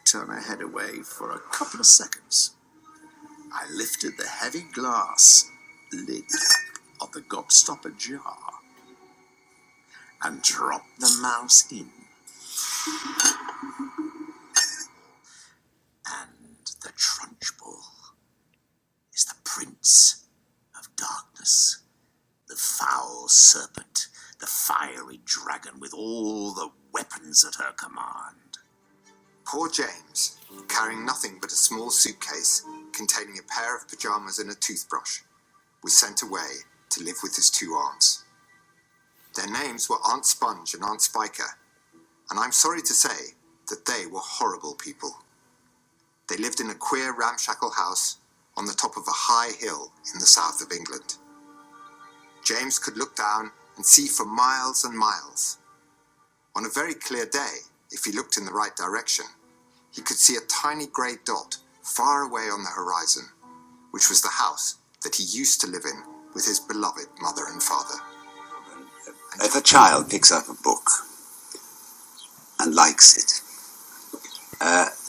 Turn her head away for a couple of seconds. I lifted the heavy glass lid of the gobstopper jar and dropped the mouse in. And the Trunchbull is the prince of darkness, the foul serpent, the fiery dragon with all the weapons at her command. Poor James, carrying nothing but a small suitcase containing a pair of pajamas and a toothbrush, was sent away to live with his two aunts. Their names were Aunt Sponge and Aunt Spiker, and I'm sorry to say that they were horrible people. They lived in a queer ramshackle house on the top of a high hill in the south of England. James could look down and see for miles and miles. On a very clear day, if he looked in the right direction, he could see a tiny grey dot far away on the horizon, which was the house that he used to live in with his beloved mother and father. If a child picks up a book and likes it,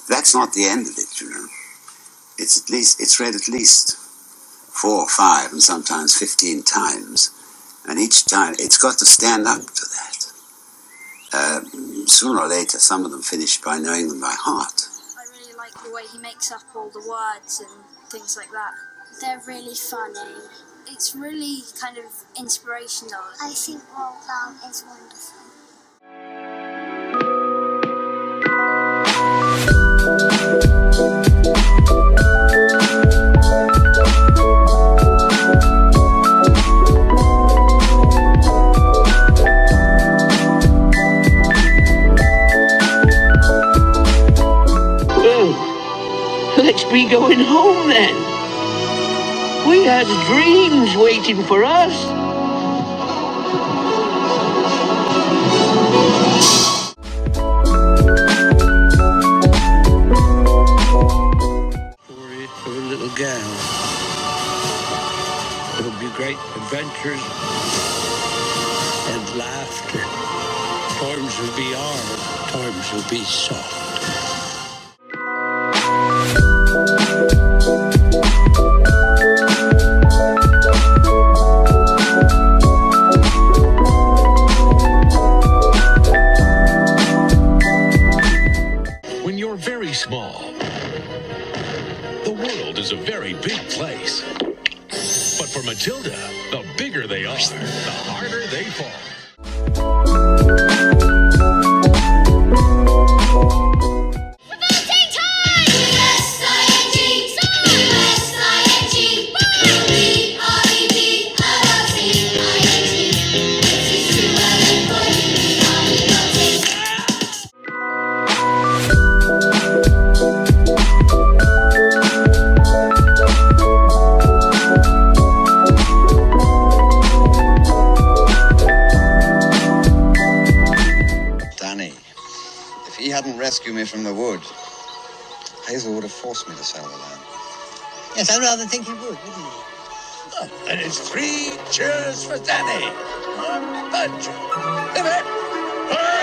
that's not the end of it, you know. It's read at least 4 or 5 and sometimes 15 times, and each time it's got to stand up to that. Sooner or later, some of them finish by knowing them by heart. I really like the way he makes up all the words and things like that. They're really funny. It's really kind of inspirational. I think Roald Dahl is wonderful. Let's be going home then. We had dreams waiting for us. Story of a little gal. There'll be great adventures and laughter. Times will be hard, times will be soft. When you're very small, the world is a very big place. But for Matilda, the bigger they are, the harder they fall. If he hadn't rescued me from the wood, Hazel would have forced me to sell the land. Yes, I'd rather think he would, wouldn't he? Oh, and it's 3 cheers for Danny. Punch. Hip, hip. Hooray!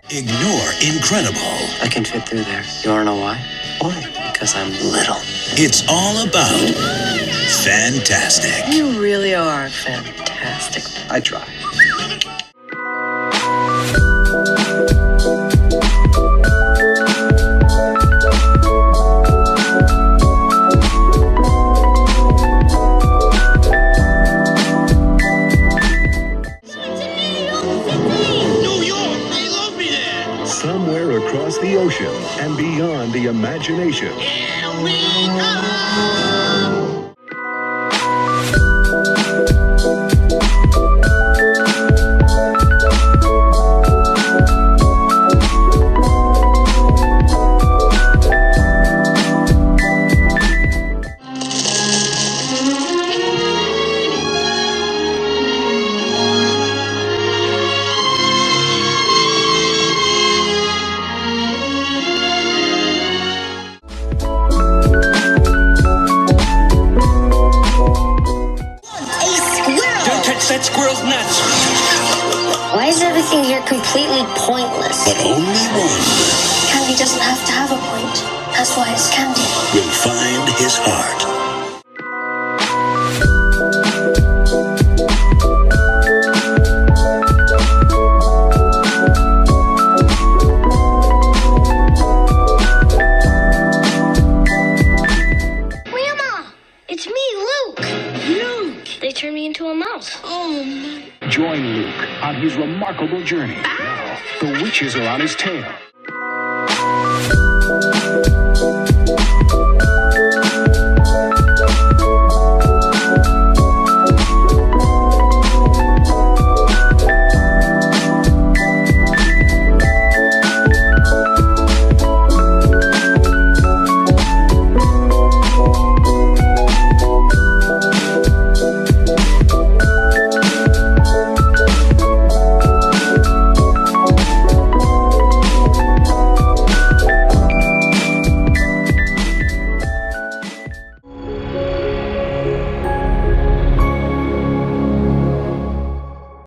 Ignore incredible. I can fit through there. You wanna know why? Why? Because I'm little. It's all about fantastic. You really are fantastic. I try. beyond the imagination. Here we go! That squirrel's nuts. Why is everything here completely pointless? But only one Candy doesn't have to have a point. That's why it's candy. will find his heart. Grandma, it's me, Luke. Luke. They turned me into a mouse. Oh, my. Join Luke on his remarkable journey. Now, the witches are on his tail.